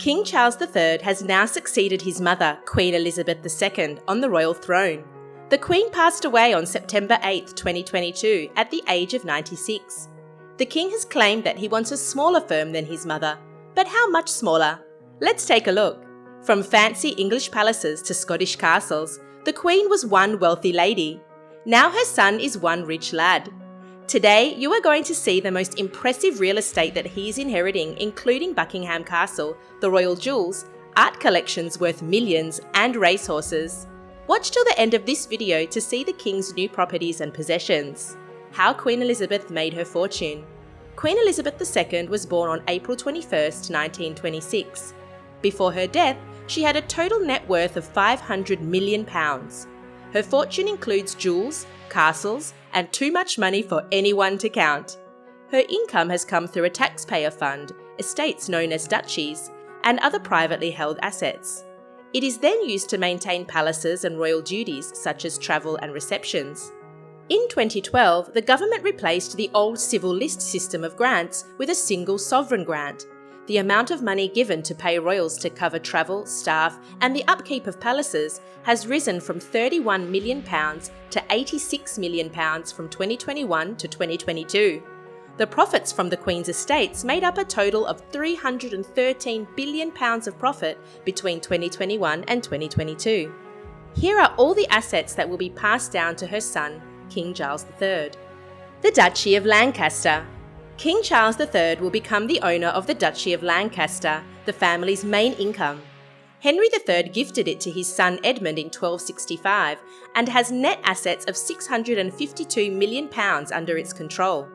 King Charles III has now succeeded his mother, Queen Elizabeth II, on the royal throne. The Queen passed away on September 8, 2022, at the age of 96. The King has claimed that he wants a smaller firm than his mother, but how much smaller? Let's take a look. From fancy English palaces to Scottish castles, the Queen was one wealthy lady. Now her son is one rich lad. Today, you are going to see the most impressive real estate that he is inheriting, including Buckingham Castle, the royal jewels, art collections worth millions, and racehorses. Watch till the end of this video to see the King's new properties and possessions. How Queen Elizabeth made her fortune. Queen Elizabeth II was born on April 21, 1926. Before her death, she had a total net worth of £500 million. Her fortune includes jewels, castles, and too much money for anyone to count. Her income has come through a taxpayer fund, estates known as duchies, and other privately held assets. It is then used to maintain palaces and royal duties such as travel and receptions. In 2012, the government replaced the old civil list system of grants with a single sovereign grant. The amount of money given to pay royals to cover travel, staff, and the upkeep of palaces has risen from £31 million to £86 million from 2021 to 2022. The profits from the Queen's estates made up a total of £313 billion of profit between 2021 and 2022. Here are all the assets that will be passed down to her son, King Charles III. The Duchy of Lancaster. King Charles III will become the owner of the Duchy of Lancaster, the family's main income. Henry III gifted it to his son Edmund in 1265 and has net assets of £652 million under its control.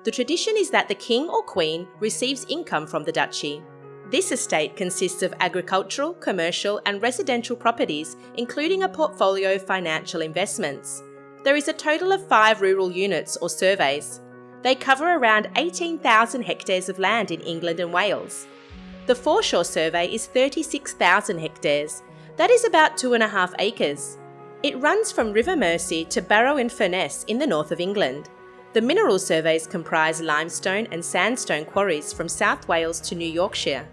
The tradition is that the King or Queen receives income from the duchy. This estate consists of agricultural, commercial and residential properties, including a portfolio of financial investments. There is a total of 5 rural units or surveys. They cover around 18,000 hectares of land in England and Wales. The foreshore survey is 36,000 hectares. That is about 2.5 acres. It runs from River Mersey to Barrow-in-Furness in the north of England. The mineral surveys comprise limestone and sandstone quarries from South Wales to New Yorkshire.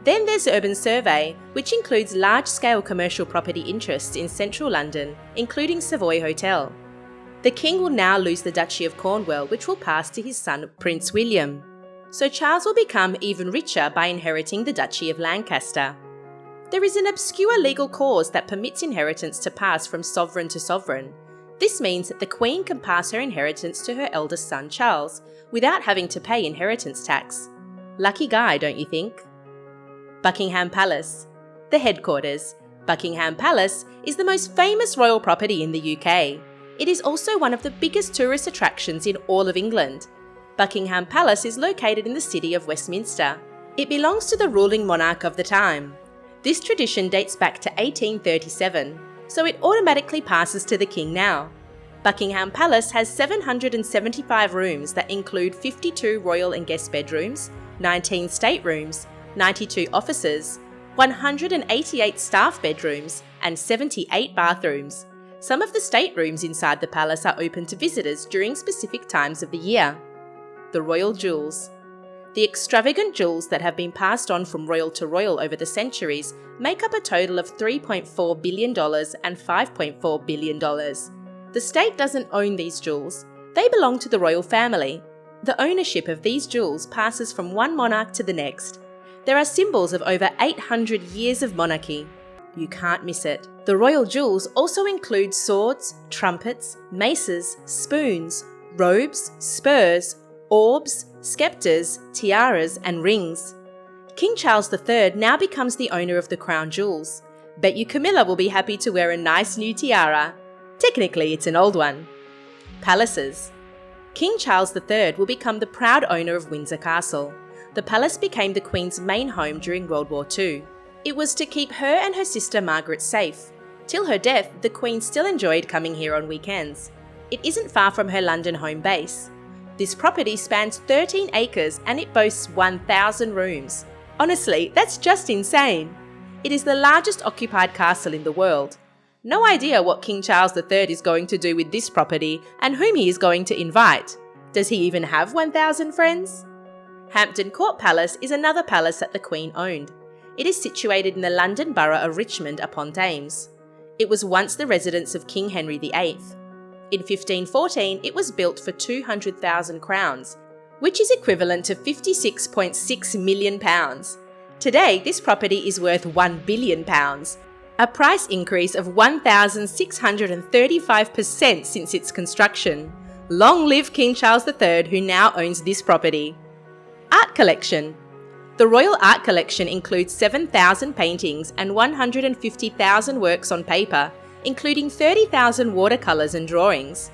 Then there's Urban Survey, which includes large-scale commercial property interests in central London, including Savoy Hotel. The King will now lose the Duchy of Cornwall, which will pass to his son Prince William. So Charles will become even richer by inheriting the Duchy of Lancaster. There is an obscure legal clause that permits inheritance to pass from sovereign to sovereign. This means that the Queen can pass her inheritance to her eldest son Charles, without having to pay inheritance tax. Lucky guy, don't you think? Buckingham Palace. The headquarters. Buckingham Palace is the most famous royal property in the UK. It is also one of the biggest tourist attractions in all of England. Buckingham Palace is located in the city of Westminster. It belongs to the ruling monarch of the time. This tradition dates back to 1837, so it automatically passes to the King now. Buckingham Palace has 775 rooms that include 52 royal and guest bedrooms, 19 staterooms, 92 offices, 188 staff bedrooms, and 78 bathrooms. Some of the staterooms inside the palace are open to visitors during specific times of the year. The royal jewels. The extravagant jewels that have been passed on from royal to royal over the centuries make up a total of $3.4 billion and $5.4 billion. The state doesn't own these jewels. They belong to the royal family. The ownership of these jewels passes from one monarch to the next. There are symbols of over 800 years of monarchy. You can't miss it. The royal jewels also include swords, trumpets, maces, spoons, robes, spurs, orbs, scepters, tiaras, and rings. King Charles III now becomes the owner of the crown jewels. Bet you Camilla will be happy to wear a nice new tiara. Technically, it's an old one. Palaces. King Charles III will become the proud owner of Windsor Castle. The palace became the Queen's main home during World War II. It was to keep her and her sister Margaret safe. Till her death, the Queen still enjoyed coming here on weekends. It isn't far from her London home base. This property spans 13 acres and it boasts 1,000 rooms. Honestly, that's just insane. It is the largest occupied castle in the world. No idea what King Charles III is going to do with this property and whom he is going to invite. Does he even have 1,000 friends? Hampton Court Palace is another palace that the Queen owned. It is situated in the London Borough of Richmond upon Thames. It was once the residence of King Henry VIII. In 1514, it was built for 200,000 crowns, which is equivalent to £56.6 million. Today, this property is worth £1 billion, a price increase of 1,635% since its construction. Long live King Charles III, who now owns this property. Art collection. The Royal Art Collection includes 7,000 paintings and 150,000 works on paper, including 30,000 watercolours and drawings.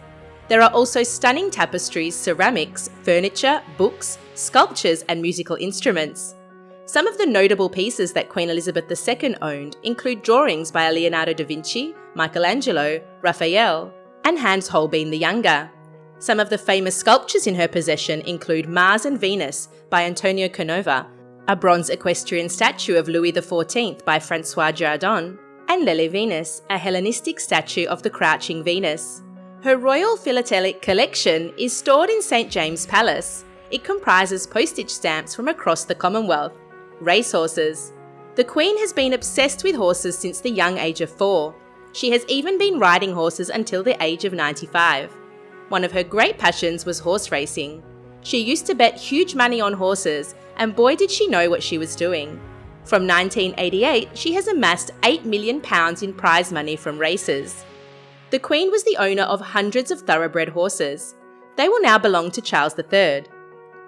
There are also stunning tapestries, ceramics, furniture, books, sculptures and musical instruments. Some of the notable pieces that Queen Elizabeth II owned include drawings by Leonardo da Vinci, Michelangelo, Raphael, and Hans Holbein the Younger. Some of the famous sculptures in her possession include Mars and Venus by Antonio Canova, a bronze equestrian statue of Louis XIV by François Giardon, and Lele Venus, a Hellenistic statue of the Crouching Venus. Her Royal Philatelic Collection is stored in St James's Palace. It comprises postage stamps from across the Commonwealth. Racehorses. The Queen has been obsessed with horses since the young age of 4. She has even been riding horses until the age of 95. One of her great passions was horse racing. She used to bet huge money on horses, and boy did she know what she was doing. From 1988, she has amassed £8 million in prize money from races. The Queen was the owner of hundreds of thoroughbred horses. They will now belong to Charles III.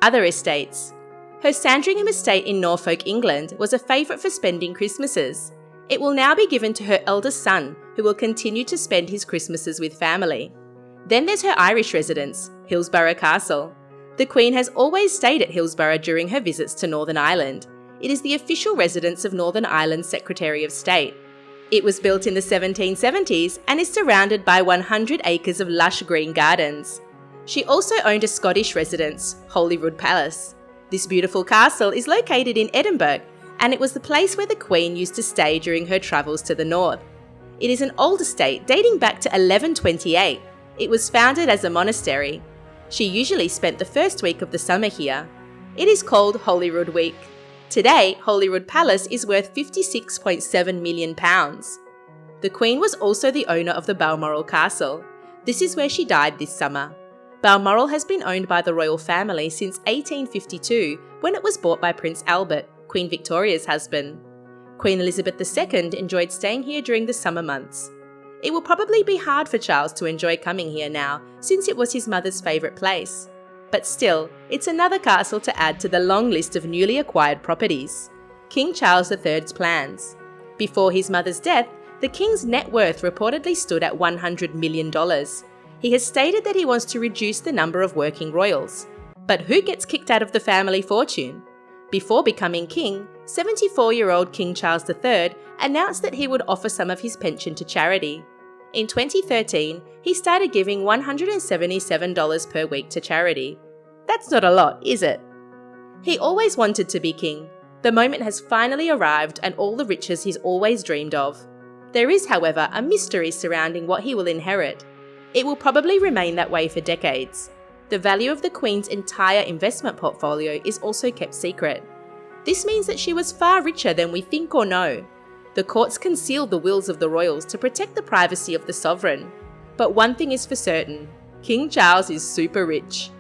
Other estates. Her Sandringham estate in Norfolk, England, was a favourite for spending Christmases. It will now be given to her eldest son, who will continue to spend his Christmases with family. Then there's her Irish residence, Hillsborough Castle. The Queen has always stayed at Hillsborough during her visits to Northern Ireland. It is the official residence of Northern Ireland's Secretary of State. It was built in the 1770s and is surrounded by 100 acres of lush green gardens. She also owned a Scottish residence, Holyrood Palace. This beautiful castle is located in Edinburgh, and it was the place where the Queen used to stay during her travels to the north. It is an old estate dating back to 1128. It was founded as a monastery. She usually spent the first week of the summer here. It is called Holyrood Week. Today, Holyrood Palace is worth £56.7 million. The Queen was also the owner of the Balmoral Castle. This is where she died this summer. Balmoral has been owned by the royal family since 1852, when it was bought by Prince Albert, Queen Victoria's husband. Queen Elizabeth II enjoyed staying here during the summer months. It will probably be hard for Charles to enjoy coming here now, since it was his mother's favourite place. But still, it's another castle to add to the long list of newly acquired properties. King Charles III's plans. Before his mother's death, the King's net worth reportedly stood at $100 million. He has stated that he wants to reduce the number of working royals. But who gets kicked out of the family fortune? Before becoming king, 74-year-old King Charles III announced that he would offer some of his pension to charity. In 2013, he started giving $177 per week to charity. That's not a lot, is it? He always wanted to be king. The moment has finally arrived and all the riches he's always dreamed of. There is, however, a mystery surrounding what he will inherit. It will probably remain that way for decades. The value of the Queen's entire investment portfolio is also kept secret. This means that she was far richer than we think or know. The courts concealed the wills of the royals to protect the privacy of the sovereign. But one thing is for certain, King Charles is super rich.